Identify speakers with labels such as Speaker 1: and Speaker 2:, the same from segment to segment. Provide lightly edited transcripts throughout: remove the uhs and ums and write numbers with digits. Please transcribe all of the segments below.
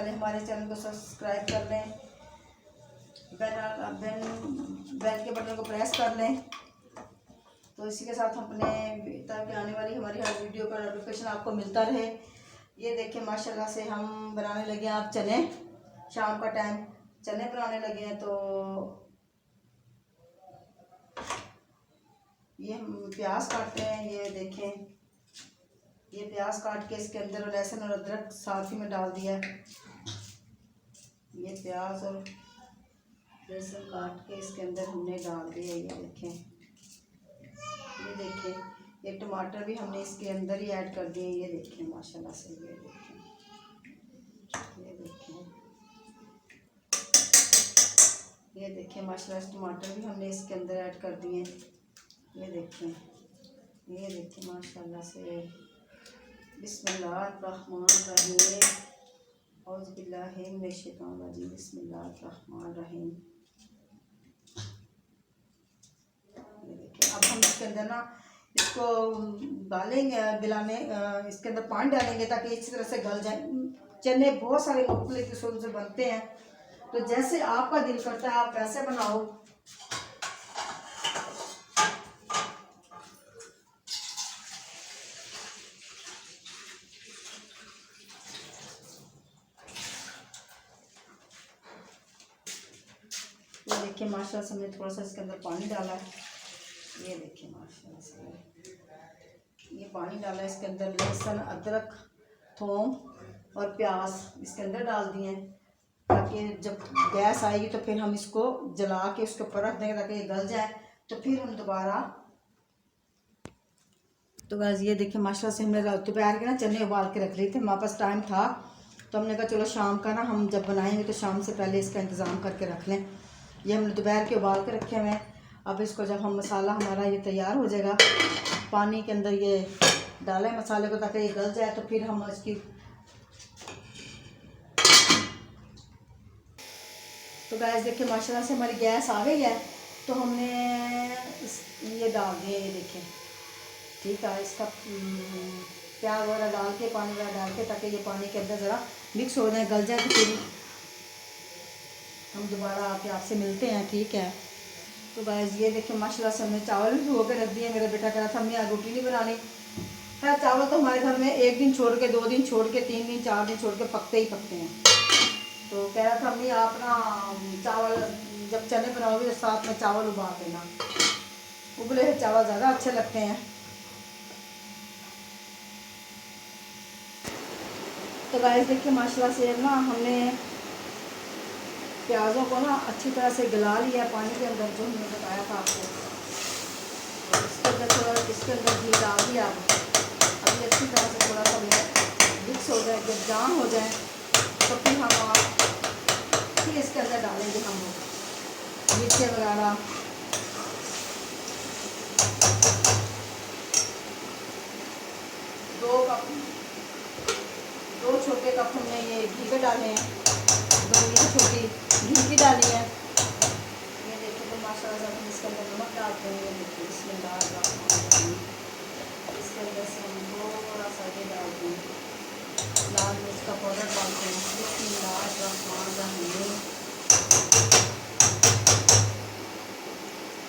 Speaker 1: पहले हमारे चैनल को सब्सक्राइब कर लें, बेल के बटन को प्रेस कर लें, तो इसी के साथ अपने ताकि आने वाली हमारी हर वीडियो का नोटिफिकेशन आपको मिलता रहे। ये देखिए माशाल्लाह से हम बनाने लगे हैं आप चने, शाम का टाइम चने बनाने लगे हैं। तो ये हम प्याज काटते हैं, ये देखें ये प्याज काट के इसके अंदर लहसुन और अदरक साथ ही में डाल दिया है। ये प्याज और लहसुन काट के इसके अंदर हमने डाल दिया। ये देखें ये टमाटर भी हमने इसके अंदर ही ऐड कर दिए। ये देखें माशाल्लाह से, ये देखें माशाल्लाह से टमाटर भी हमने इसके अंदर ऐड कर दिए। ये देखें माशाल्लाह से। बिस्मिल्लाहिर्रहमानिर्रहीम, औज़ु बिल्लाहि मिनश्शैतानिर्रजीम, बिस्मिल्लाहिर्रहमानिर्रहीम। ये देखिए अब हम इसके अंदर ना इसको डालेंगे गलाने, इसके अंदर पानी डालेंगे ताकि इसी तरह से गल जाए। चने बहुत सारे मुख्तलिफ किस्म से बनते हैं, तो जैसे आपका दिल करता है आप वैसे बनाओ। ये देखिए माशाल्लाह से हमने थोड़ा सा इसके अंदर पानी डाला है। ये देखिए माशाल्लाह से ये पानी डाला है, इसके अंदर लहसुन अदरक थूम और प्याज इसके अंदर डाल दिए हैं ताकि जब गैस आएगी तो फिर हम इसको जला के उसके ऊपर रख देंगे ताकि ये गल जाए। तो फिर हम दोबारा तो गाइस ये देखिए माशाल्लाह से हमने दोपहर के ना चने उबाल के रख लिए थे, हमारे पास टाइम था तो हमने कहा चलो शाम का ना हम जब बनाएंगे तो शाम से पहले इसका इंतज़ाम करके रख लें। ये हमने दोपहर के उबाल के रखे हुए हैं। अब इसको जब हम मसाला हमारा ये तैयार हो जाएगा, पानी के अंदर ये डालें मसाले को ताकि ये गल जाए, तो फिर हम इसकी तो गैस देखिए माशाल्लाह से हमारी गैस आ गई है। तो हमने ये डाल दिए, ये देखें ठीक है। इसका प्याज वगैरह डाल के पानी वगैरह डाल के ताकि ये पानी के अंदर ज़रा मिक्स हो जाए, गल जाए, तो फिर हम दोबारा आके आपसे मिलते हैं, ठीक है। तो गाइस ये देखिए माशाल्लाह से हमने चावल भी धो के रख दिए। मेरा बेटा कह रहा था हमने आज रोटी नहीं बनानी है। चावल तो हमारे घर में 1 दिन छोड़ के 2 दिन छोड़ के 3 दिन 4 दिन छोड़ के पकते ही पकते हैं। तो कह रहा था अम्मी आप ना चावल जब चने बनाओगे तो साथ में चावल उबाल देना, उबले हुए चावल ज़्यादा अच्छे लगते हैं। तो गाइस देखिए माशाल्लाह से ना हमने प्याज़ों को ना अच्छी तरह से गला लिया पानी के अंदर, जो हमने बताया था आपको। तो इसके अंदर थोड़ा इसके अंदर घी डाल दिया। अभी अच्छी तरह से थोड़ा सा मिक्स हो जाए, जब जाम हो जाए तो फिर हम फिर इसके अंदर डालेंगे हम मिर्ची वगैरह। दो छोटे कप हमने ये घी के डाले हैं, 2 छोटी घी की डाली है। ये देखिए तो माशाल्लाह से हम इसके अंदर नमक डालते हैं। ये देखिए बिस्मिल्लाहिर्रहमानिर्रहीम, इसके अंदर से हम थोड़ा सा ये डालते हैं, लाल मिर्च का पाउडर डालते हैं। बिस्मिल्लाहिर्रहमानिर्रहीम,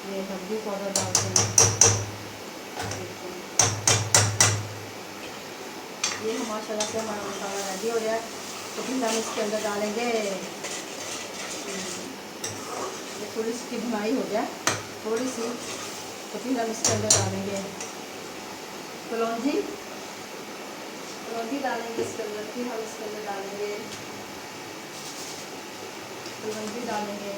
Speaker 1: ये हल्दी पाउडर डालते हैं। ये माशाल्लाह से हमारा मसाला रेडी हो गया है। तो फिर हम इसके अंदर डालेंगे, ये थोड़ी सी भुनाई हो जाए थोड़ी सी, तो फिर हम इसके अंदर डालेंगे कलौंजी डालेंगे इसके अंदर। फिर हम इसके अंदर डालेंगे कलौंजी डालेंगे,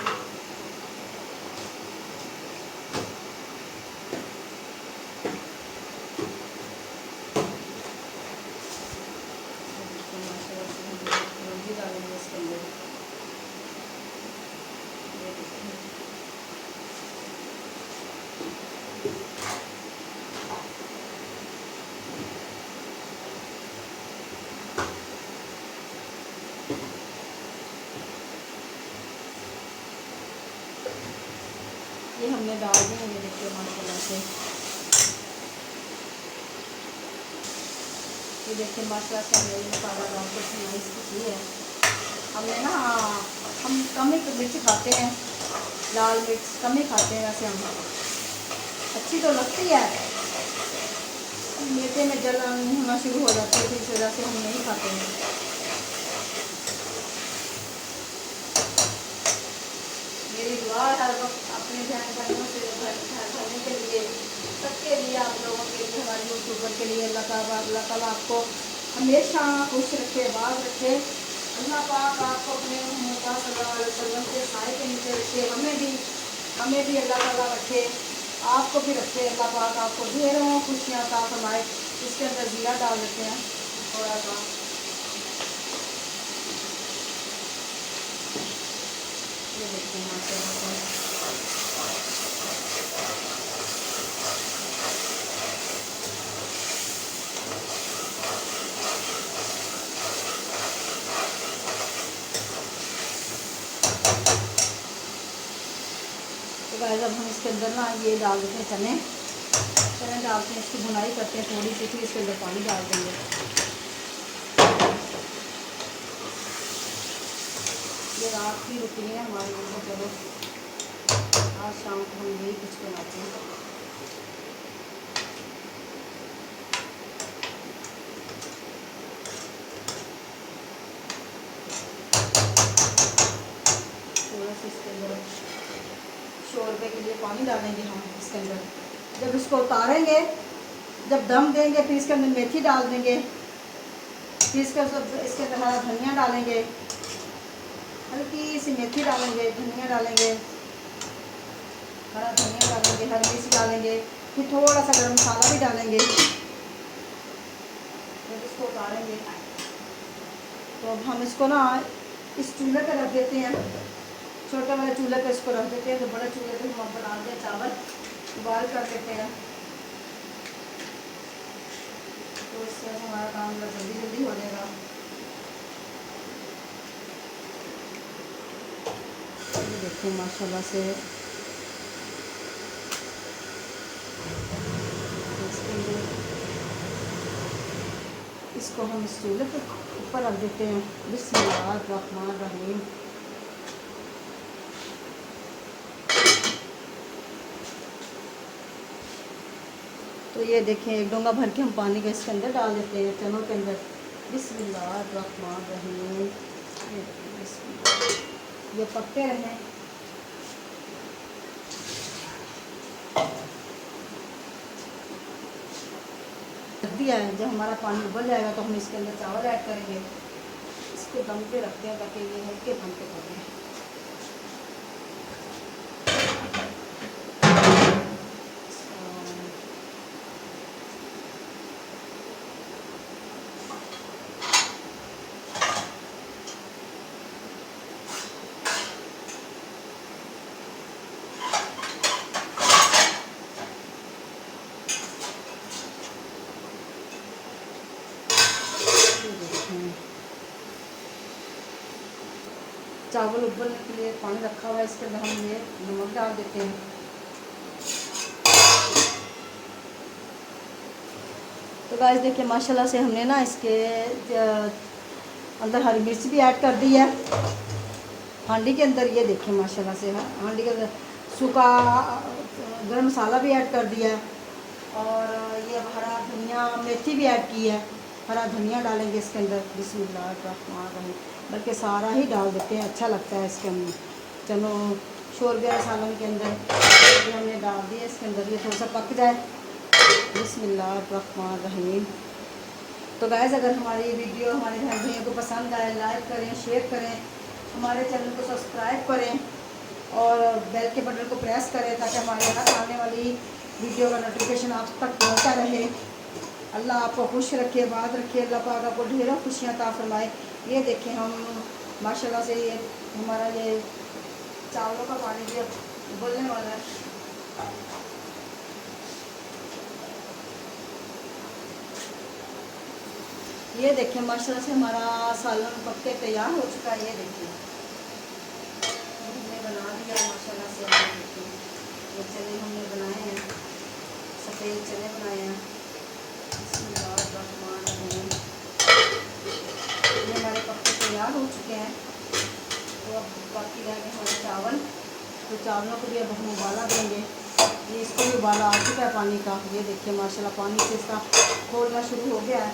Speaker 1: कलौंजी डालेंगे इसके अंदर। ये हमने डाल दिए, ये देखिए माशाल्लाह से। ये देखिए माशाल्लाह से हमने ये मसाला डाल कर इसकी है। हमने ना, हम कम ही मिर्च खाते हैं, लाल मिर्च कम ही खाते हैं वैसे हम। अच्छी तो लगती है, मीठे में जलन होना शुरू हो जाती है, तो इस वजह से हम नहीं खाते हैं। मेरी दुआ हर वक्त अपने बहन भाइयों से भरने के लिए, सबके लिए, आप लोगों के लिए, हमारे यूट्यूबर के लिए अल्लाह ताला आपको हमेशा खुश रखे, आबाद रखे। अल्लाह पाक आपको अपने मुहम्मद सल्लल्लाहु अलैहि वसल्लम के साए के नीचे रखे, हमें भी अल्लाह ताला रखे, आपको भी रखे। अल्लाह पाक आपको ढेरों खुशियाँ अता फरमाए। इसके अंदर जीरा डाल देते हैं थोड़ा सा। ये देखते हैं माशाल्लाह से। तो गाइस अब हम इसके अंदर ना ये डाल देते हैं चने डालते हैं, इसकी भुनाई करते हैं थोड़ी सी, फिर इसके अंदर पानी डाल देंगे। ये रात की रुकनी है हमारे लिए, चलो आज शाम को हम यही कुछ बनाते हैं। थोड़ा सा इसके अंदर शोरबे के लिए पानी डालेंगे हम इसके अंदर। जब इसको उतारेंगे, जब दम देंगे, फिर इसके अंदर मेथी डाल देंगे, फिर इसके अंदर हरा धनिया डालेंगे, हल्की सी मेथी डालेंगे, धनिया डालेंगे, हरा धनिया डालेंगे, हरी मिर्च डालेंगे, फिर थोड़ा सा गरम मसाला भी डालेंगे। जब इसको उतारेंगे तो अब हम इसको ना इस चूल्हे पर रख देते हैं, छोटे वाले चूल्हे पे इसको रख देते हैं। तो बड़े चूल्हे पे हम बनाते हैं, चावल उबाल कर देते हैं, तो इससे हमारा काम जल्दी जल्दी हो जाएगा। ये देखिए माशाल्लाह से इसको हम इस चूल्हे पे ऊपर रख देते हैं। बिस्मिल्लाहिर्रहमानिर्रहीम। तो ये देखें, एक डोंगा भर के हम पानी का इसके अंदर डाल देते हैं, चनों के अंदर। बिस्मिल्लाहिर्रहमानिर्रहीम। ये पकते रहें। दिया है, जब हमारा पानी उबल जाएगा तो हम इसके अंदर चावल ऐड करेंगे। इसको दम पे रखते हैं ताकि ये हल्के दम पे पके। चावल उबलने के लिए पानी रखा हुआ है, इसके अंदर हम ये नमक डाल देते हैं। तो गाइस देखिए माशाल्लाह से हमने ना इसके अंदर हरी मिर्च भी ऐड कर दी है हांडी के अंदर। ये देखिए माशाल्लाह से हांडी के अंदर सूखा गरम मसाला भी ऐड कर दिया है, और ये हरा धनिया मेथी भी ऐड की है। हरा धनिया डालेंगे इसके अंदर। बिस्मिल्लाहिर्रहमानिर्रहीम। बल्कि सारा ही डाल देते हैं, अच्छा लगता है इसके अंदर। चलो शोरबे सालन के अंदर ये हमने डाल दिया इसके अंदर, ये थोड़ा सा पक जाए। बिस्मिल्लाहिर्रहमानिर्रहीम। तो गाइस अगर हमारी वीडियो हमारे बहन भाइयों को पसंद आए, लाइक करें, शेयर करें, हमारे चैनल को सब्सक्राइब करें और बेल के बटन को प्रेस करें ताकि हमारे हर आने वाली वीडियो का नोटिफिकेशन आप तक पहुँचता रहे। अल्लाह आपको खुश रखे, आबाद रखे। अल्लाह पाक आपको ढेरों खुशियाँ अता फरमाए। ये देखें हम माशाल्लाह से ये हमारा ये चावलों का पानी भी उबलने वाला है। ये देखिए माशाल्लाह से हमारा सालन पक के तैयार हो चुका है। ये देखिए हमने बना दिया माशाल्लाह से। ये चने हमने बनाए हैं, सफ़ेद चने बनाए हैं। ये हमारे पक के तैयार हो चुके हैं। तो अब बाकी रह गए हमारे चावल, तो चावलों को भी अब हम उबाला देंगे। ये इसको भी उबाला आ चुका है पानी का, ये देखिए माशाल्लाह पानी से इसका खोलना शुरू हो गया है,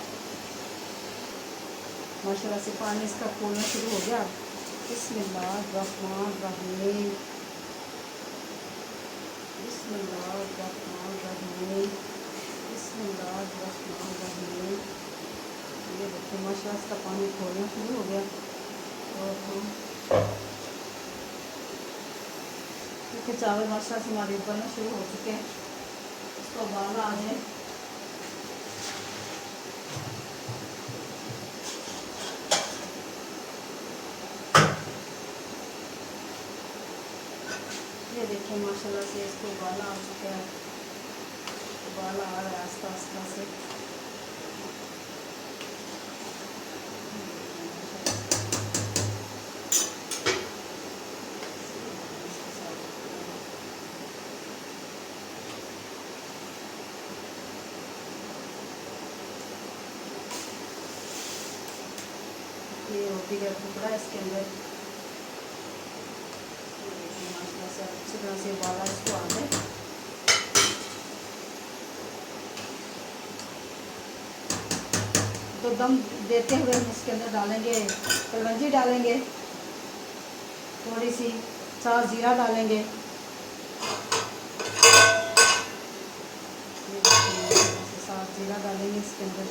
Speaker 1: माशाल्लाह से पानी इसका खोलना शुरू हो गया। बिस्मिल्लाहिर्रहमानिर्रहीम, बिस्मिल्लाहिर्रहमानिर्रहीम, बिस्मिल्लाहिर्रहमानिर्रहीम। ये देखिए माशाल्लाह इसका पानी खोलना शुरू हो गया। और देखिए चावल माशाल्लाह से हमारे उबलना शुरू हो चुके हैं, इसको उबाला आ जाए। ये देखिए माशाल्लाह से इसको उबाला आ चुका है, उबाला आ रहा है आस्ता आस्ता से। ये रोटी का टुकड़ा इसके अंदर माशाल्लाह से अच्छी तरह से उबाला इसको आ जाए। तो दम देते हुए हम इसके अंदर डालेंगे कलवंजी, डालेंगे थोड़ी सी साथ ज़ीरा डालेंगे, साथ ज़ीरा डालेंगे इसके अंदर।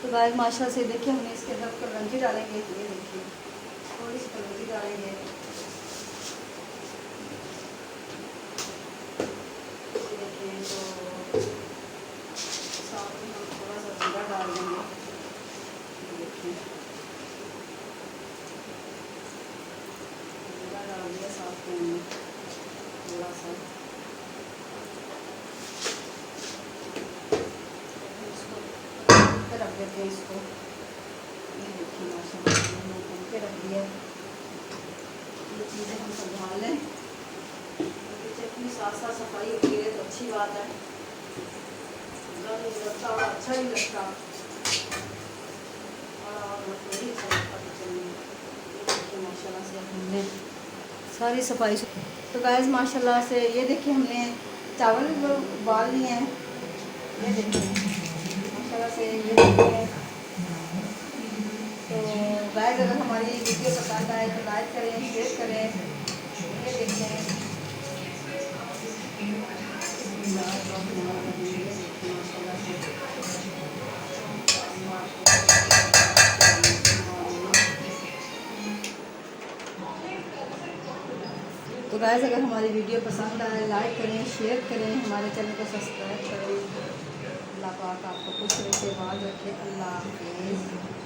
Speaker 1: तो गाइस माशाल्लाह से देखिए हमने इसके अंदर कलवंजी डालेंगे, ये देखिए थोड़ी सी कलवंजी डालेंगे, देखिए तो साथ में हम थोड़ा सा जीरा डाल देंगे, ये देखिए जीरा डाल दिया साथ में हमने थोड़ा सा। रख देते हैं इसको, ये देखिए माशाल्लाह हमने भून के रख दिया। ये चीज़ें हम संभाल लें, क्योंकि चटनी साथ साथ सफाई होती है तो अच्छी बात है, लगता और अच्छा ही लगता और वही अच्छा लगता किचन में। ये देखिए माशाल्लाह से हमने सारी सफाई। तो गाइस माशाल्लाह से ये देखिए हमने चावल उबाल लिए हैं, ये देखिए से ये देखिए। तो गाइस अगर हमारी वीडियो पसंद आए तो लाइक करें, शेयर करें। ये देखिए तो गाइस अगर हमारी वीडियो पसंद आए लाइक करें, शेयर करें, हमारे चैनल को सब्सक्राइब करें। अल्लाह पाक आपको खुश रखे, बात रखे। अल्लाह हाफ़िज़।